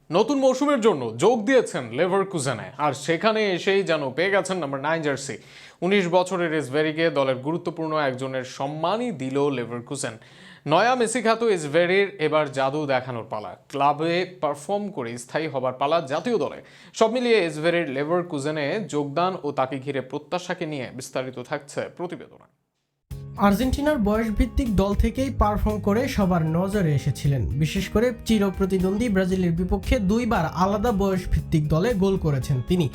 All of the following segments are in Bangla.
নতুন মৌসুমের জন্য যোগ দিয়েছেন লেভারকুজেনে, আর সেখানে এসেই যেন পেয়ে গেছেন নাম্বার 9 জার্সি। 19 বছরের ইসভেরিকে দলের গুরুত্বপূর্ণ একজনের সম্মানই দিল লেভারকুজেন। নয়া মেসি খ্যাত ইসভেরির এবার জাদু দেখানোর পালা, ক্লাবে পারফর্ম করে স্থায়ী হবার পালা জাতীয় দলে। সব মিলিয়ে ইসভেরির লেভারকুজেনে যোগদান ও তাকে ঘিরে প্রত্যাশাকে নিয়ে বিস্তারিত থাকছে প্রতিবেদনে। আর্জেন্টিনার বয়সভিত্তিক দল থেকেই পারফর্ম করে সবার নজরে এসেছিলেন। বিশেষ করে চিরপ্রতিদ্বন্দ্বী ব্রাজিলের বিপক্ষে দুইবার আলাদা বয়সভিত্তিক দলে গোল করেছেন তিনি,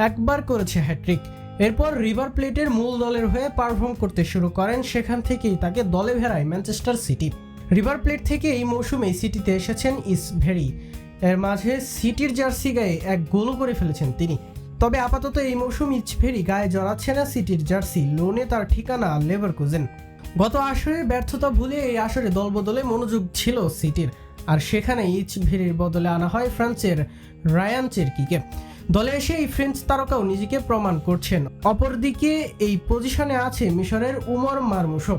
একবার করেছে হ্যাট্রিক। এরপর রিভার প্লেটের মূল দলের হয়ে পারফর্ম করতে শুরু করেন, সেখান থেকেই তাকে দলে ভেড়ায় ম্যানচেস্টার সিটি। রিভার প্লেট থেকে এই মৌসুমে সিটিতে এসেছেন ইসভেরি। এর মাঝে সিটির জার্সি গায়ে এক গোলও করে ফেলেছেন তিনি। তবে আপাতত এই মৌসুম ইসভেরি গায়ে জড়াচ্ছে না সিটির জার্সি, লোনে তার ঠিকানা লেভারকুজেন। গত আসরে ব্যর্থতা ভুলে এই আসরে দলবদলে মনোযোগ ছিল সিটির, আর সেখানে ইসভেরির বদলে আনা হয় ফ্রান্সের রায়ান চেরকিকে। দলে এসে এই ফ্রেঞ্চ তারকাও নিজেকে প্রমাণ করছেন। অপরদিকে এই পজিশনে আছে মিশরের উমর মারমুশো।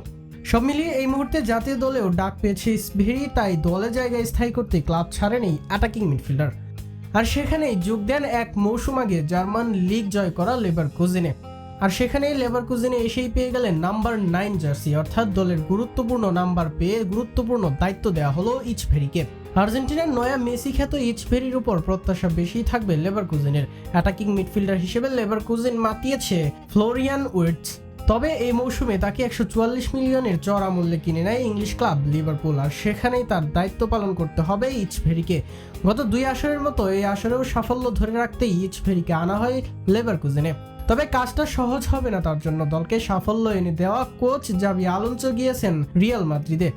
সব মিলিয়ে এই মুহূর্তে জাতীয় দলেও ডাক পেয়েছে ইসভেরি, তাই দলে জায়গায় স্থায়ী করতে ক্লাব ছাড়েন এই অ্যাটাকিং মিডফিল্ডার। আর সেখানেই যোগ দেন এক মৌসুম আগে জার্মান লিগ জয় করা লেভারকুজেনে। আর সেখানেই লেভারকুজেনে এসেই পেয়ে গেলেন নাম্বার 9 জার্সি, অর্থাৎ দলের গুরুত্বপূর্ণ নাম্বার পেয়ে গুরুত্বপূর্ণ দায়িত্ব দেওয়া হলো ইচভেরিকে। আর্জেন্টিনার নয়া মেসি খ্যাত ইচভেরির উপর প্রত্যাশা বেশি থাকবে লেভারকুজেনের। অ্যাটাকিং মিডফিল্ডার হিসেবে লেভারকুজেন মাতিয়েছে ফ্লোরিয়ান উইর্টজ। তবে এই মৌসুমে তাকে 144 মিলিয়নের চড়া মূল্যে কিনে নেয় ইংলিশ ক্লাব লিভারপুল, আর সেখানেই তার দায়িত্ব পালন করতে হবে ইচভেরিকে। গত 2 আসরের মতো এই আসরেও সাফল্য ধরে রাখতেই ইচভেরিকে আনা হয় লেভারকুজেনে। তবে কাজটা সহজ হবে না তার জন্য। দলকে সাফল্য এনে দেওয়া কোচ জাবি আলোনসো গিয়েছেন রিয়াল মাদ্রিদে।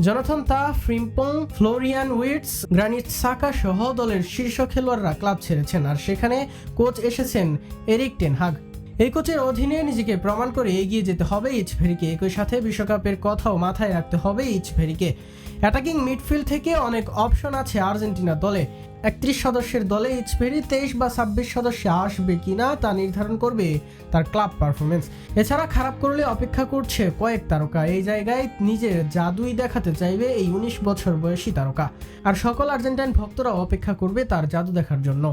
জোনাথন তা, ফ্রিম্পং, ফ্লোরিয়ান উইর্টজ, গ্রানিট সাকা সহ দলের শীর্ষ খেলোয়াড়রা ক্লাব ছেড়েছেন, আর সেখানে কোচ এসেছেন এরিক টেন হাগ। এই কোচের অধীনে নিজেকে প্রমাণ করে এগিয়ে যেতে হবে ইচভেরিকে। একই সাথে বিশ্বকাপের কথাও মাথায় রাখতে হবে ইচভেরিকে। অ্যাটাকিং মিডফিল্ড থেকে অনেক অপশন আছে আর্জেন্টিনা দলে। 31 সদস্যের দলে ইচভেরি 23 বা 26 সদস্য আসবে কিনা তা নির্ধারণ করবে তার ক্লাব পারফরমেন্স। এছাড়া খারাপ করলে অপেক্ষা করছে কয়েক তারকা। এই জায়গায় নিজের জাদুই দেখাতে চাইবে এই 19 বছর বয়সী তারকা, আর সকল আর্জেন্টাইন ভক্তরাও অপেক্ষা করবে তার জাদু দেখার জন্য।